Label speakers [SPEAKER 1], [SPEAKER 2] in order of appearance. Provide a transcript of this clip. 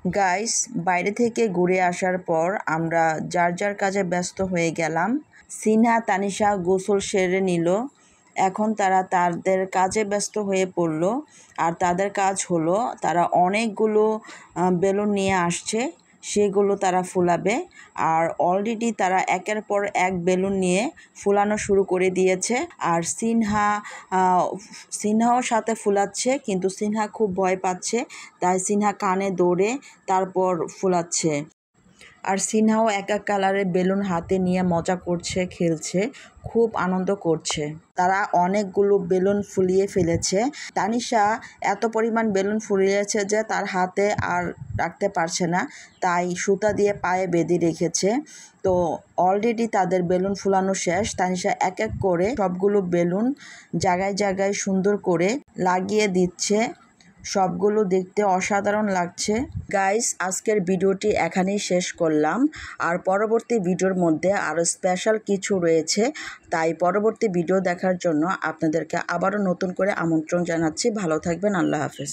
[SPEAKER 1] Guys, বাইরে থেকে ঘুরে আসার পর আমরা যার যার কাজে ব্যস্ত হয়ে গেলাম। সিনহা তানিশা গোসল সেরে নিল। এখন তারা তাদের কাজে ব্যস্ত হয়ে পড়ল। আর তাদের কাজ হলো তারা অনেকগুলো বেলুন নিয়ে আসছে, সেগুলো তারা ফুলাবে। আর অলরেডি তারা একের পর এক বেলুন নিয়ে ফুলানো শুরু করে দিয়েছে। আর সিনহাও সাথে ফুলাচ্ছে, কিন্তু সিনহা খুব ভয় পাচ্ছে, তাই সিনহা কানে দৌড়ে তারপর ফুলাচ্ছে। আর সিনহাও এক এক কালারের বেলুন হাতে নিয়ে মজা করছে, খেলছে, খুব আনন্দ করছে। তারা অনেকগুলো বেলুন ফুলিয়ে ফেলেছে। তানিশা এত পরিমাণ বেলুন ফুলিয়েছে যে তার হাতে আর রাখতে পারছে না, তাই সুতা দিয়ে পায়ে বেঁধে রেখেছে। তো অলরেডি তাদের বেলুন ফুলানো শেষ। তানিশা এক এক করে সবগুলো বেলুন জায়গায় জায়গায় সুন্দর করে লাগিয়ে দিচ্ছে। সবগুলো দেখতে অসাধারণ লাগছে। গাইস, আজকের ভিডিওটি এখানেই শেষ করলাম। আর পরবর্তী ভিডিওর মধ্যে আরও স্পেশাল কিছু রয়েছে, তাই পরবর্তী ভিডিও দেখার জন্য আপনাদেরকে আবারও নতুন করে আমন্ত্রণ জানাচ্ছি। ভালো থাকবেন। আল্লাহ হাফেজ।